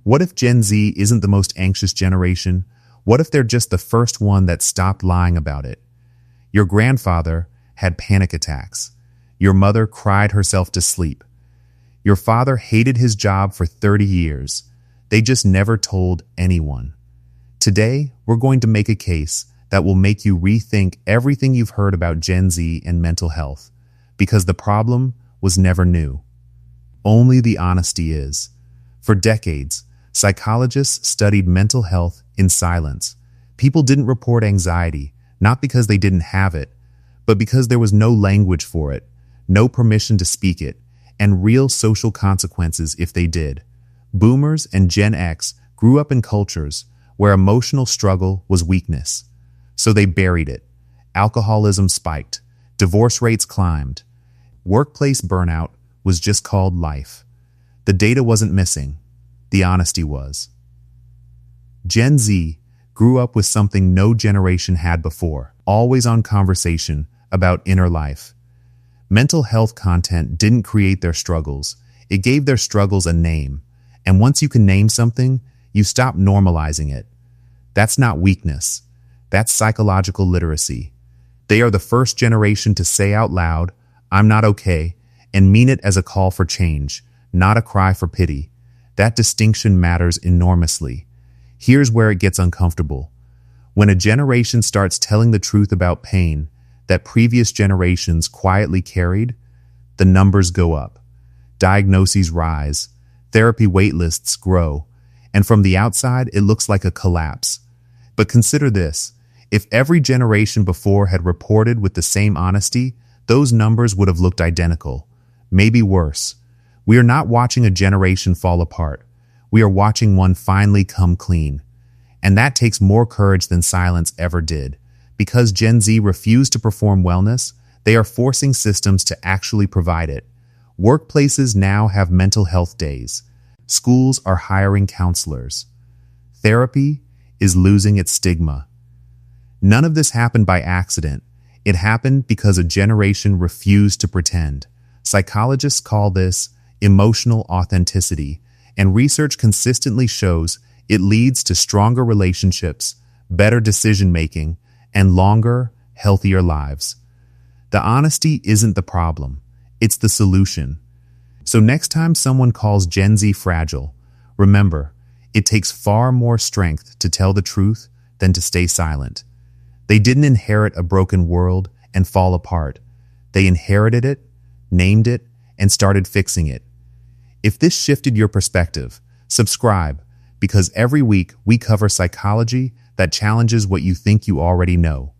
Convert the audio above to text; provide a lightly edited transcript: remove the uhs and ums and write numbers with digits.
What if Gen Z isn't the most anxious generation? What if they're just the first one that stopped lying about it? Your grandfather had panic attacks. Your mother cried herself to sleep. Your father hated his job for 30 years. They just never told anyone. Today, we're going to make a case that will make you rethink everything you've heard about Gen Z and mental health, because the problem was never new. Only the honesty is. For decades, psychologists studied mental health in silence. People didn't report anxiety, not because they didn't have it, but because there was no language for it, no permission to speak it, and real social consequences if they did. Boomers and Gen X grew up in cultures where emotional struggle was weakness. So they buried it. Alcoholism spiked. Divorce rates climbed. Workplace burnout was just called life. The data wasn't missing. The honesty was. Gen Z grew up with something no generation had before, always-on conversation about inner life. Mental health content didn't create their struggles. It gave their struggles a name. And once you can name something, you stop normalizing it. That's not weakness. That's psychological literacy. They are the first generation to say out loud, "I'm not okay," and mean it as a call for change, not a cry for pity. That distinction matters enormously. Here's where it gets uncomfortable. When a generation starts telling the truth about pain that previous generations quietly carried, the numbers go up. Diagnoses rise, therapy waitlists grow, and from the outside it looks like a collapse. But consider this. If every generation before had reported with the same honesty, those numbers would have looked identical, maybe worse. We are not watching a generation fall apart. We are watching one finally come clean. And that takes more courage than silence ever did. Because Gen Z refused to perform wellness, they are forcing systems to actually provide it. Workplaces now have mental health days. Schools are hiring counselors. Therapy is losing its stigma. None of this happened by accident. It happened because a generation refused to pretend. Psychologists call this emotional authenticity, and research consistently shows it leads to stronger relationships, better decision-making, and longer, healthier lives. The honesty isn't the problem. It's the solution. So next time someone calls Gen Z fragile, remember, it takes far more strength to tell the truth than to stay silent. They didn't inherit a broken world and fall apart. They inherited it, named it, and started fixing it. If this shifted your perspective, subscribe, because every week we cover psychology that challenges what you think you already know.